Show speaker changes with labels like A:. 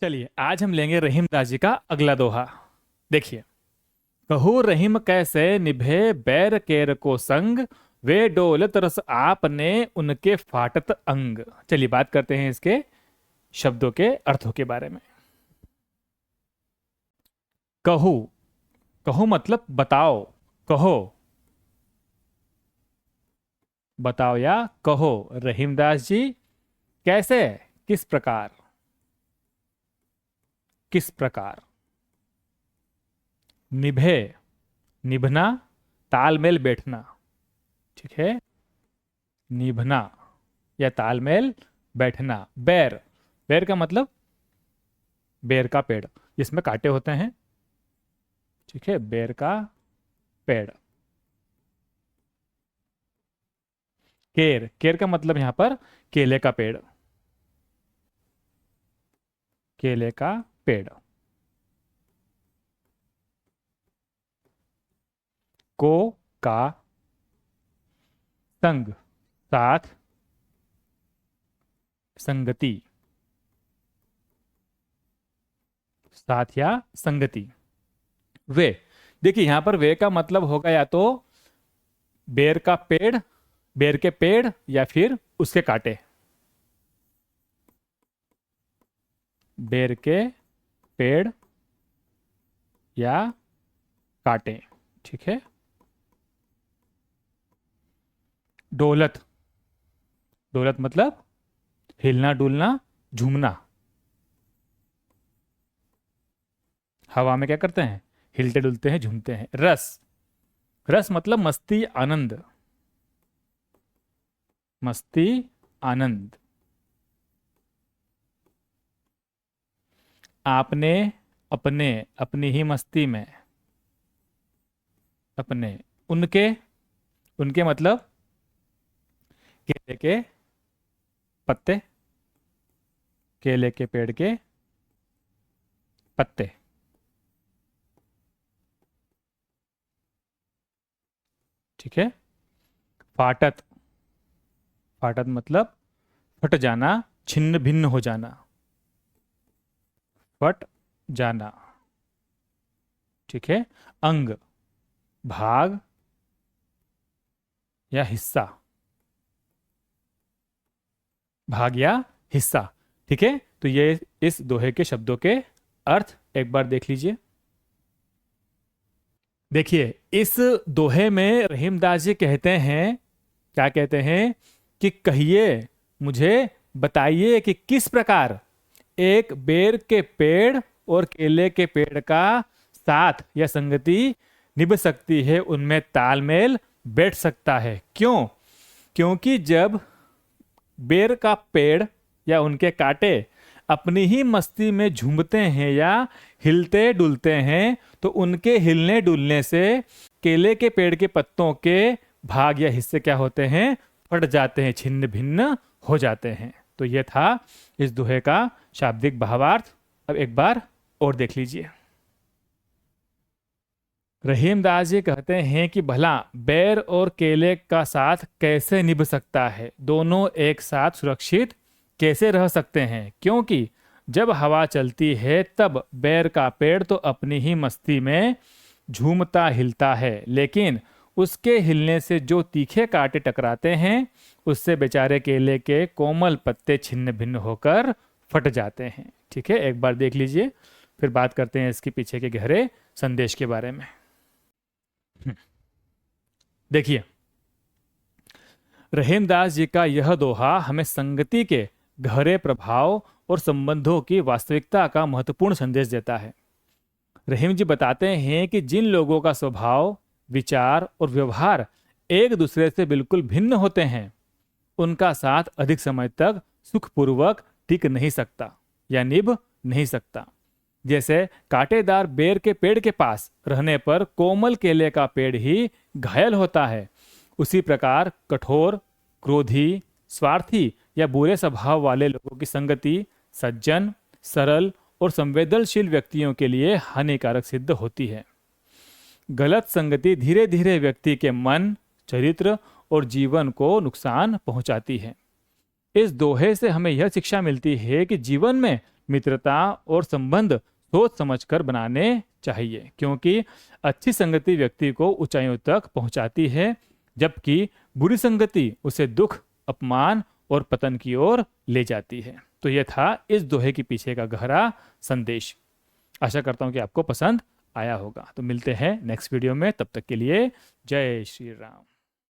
A: चलिए आज हम लेंगे रहीम दास जी का अगला दोहा। देखिए, कहूँ रहीम कैसे निभे बैर केर को संग, वे डोलत रस आपने उनके फाटत अंग। चलिए बात करते हैं इसके शब्दों के अर्थों के बारे में। कहू, कहू मतलब बताओ, कहो, बताओ या कहो रहीमदास जी कैसे, किस प्रकार, किस प्रकार। निभे, निभना, तालमेल बैठना। ठीक है, निभना या तालमेल बैठना। बैर, बैर का मतलब बेर का पेड़ जिसमें कांटे होते हैं। ठीक है, बेर का पेड़। केर, केर का मतलब यहां पर केले का पेड़, केले का पेड़। को, का, संग, साथ, संगति, साथ या संगति। वे, देखिए यहां पर वे का मतलब होगा या तो बेर का पेड़, बेर के पेड़ या फिर उसके कांटे। बेर के पेड़ या कांटे। ठीक है। डोलत, डोलत मतलब हिलना डुलना, झूमना। हवा में क्या करते हैं, हिलते डुलते हैं, झूमते हैं। रस, रस मतलब मस्ती आनंद, मस्ती आनंद। आपने, अपने, अपनी ही मस्ती में, अपने। उनके, उनके मतलब केले के पत्ते, केले के पेड़ के पत्ते। ठीक है। फाटत, फाटत मतलब फट जाना, छिन्न भिन्न हो जाना, फट जाना। ठीक है। अंग, भाग या हिस्सा, भाग या हिस्सा। ठीक है, तो ये इस दोहे के शब्दों के अर्थ एक बार देख लीजिए। देखिए, इस दोहे में रहीमदास जी कहते हैं, क्या कहते हैं कि कहिए, मुझे बताइए कि किस प्रकार एक बेर के पेड़ और केले के पेड़ का साथ या संगति निभ सकती है, उनमें तालमेल बैठ सकता है। क्यों? क्योंकि जब बेर का पेड़ या उनके कांटे अपनी ही मस्ती में झूमते हैं या हिलते डुलते हैं, तो उनके हिलने डुलने से केले के पेड़ के पत्तों के भाग या हिस्से क्या होते हैं, फट जाते हैं, छिन्न भिन्न हो जाते हैं। तो यह था इस दोहे का शाब्दिक भावार्थ। अब एक बार और देख लीजिए। रहीमदास जी कहते हैं कि भला बैर और केले का साथ कैसे निभ सकता है, दोनों एक साथ सुरक्षित कैसे रह सकते हैं। क्योंकि जब हवा चलती है तब बैर का पेड़ तो अपनी ही मस्ती में झूमता हिलता है, लेकिन उसके हिलने से जो तीखे कांटे टकराते हैं, उससे बेचारे केले के कोमल पत्ते छिन्न भिन्न होकर फट जाते हैं। ठीक है, एक बार देख लीजिए, फिर बात करते हैं इसके पीछे के गहरे संदेश के बारे में। देखिए, रहीमदास जी का यह दोहा हमें संगति के गहरे प्रभाव और संबंधों की वास्तविकता का महत्वपूर्ण संदेश देता है। रहीम जी बताते हैं कि जिन लोगों का स्वभाव, विचार और व्यवहार एक दूसरे से बिल्कुल भिन्न होते हैं, उनका साथ अधिक समय तक सुखपूर्वक टिक नहीं सकता या निभ नहीं सकता। जैसे कांटेदार बेर के पेड़ के पास रहने पर कोमल केले का पेड़ ही घायल होता है, उसी प्रकार कठोर, क्रोधी, स्वार्थी या बुरे स्वभाव वाले लोगों की संगति सज्जन, सरल और संवेदनशील व्यक्तियों के लिए हानिकारक सिद्ध होती है। गलत संगति धीरे धीरे व्यक्ति के मन, चरित्र और जीवन को नुकसान पहुंचाती है। इस दोहे से हमें यह शिक्षा मिलती है कि जीवन में मित्रता और संबंध सोच समझकर बनाने चाहिए, क्योंकि अच्छी संगति व्यक्ति को ऊंचाइयों तक पहुंचाती है, जबकि बुरी संगति उसे दुख, अपमान और पतन की ओर ले जाती है। तो यह था इस दोहे के पीछे का गहरा संदेश। आशा करता हूं कि आपको पसंद आया होगा। तो मिलते हैं नेक्स्ट वीडियो में, तब तक के लिए जय श्री राम।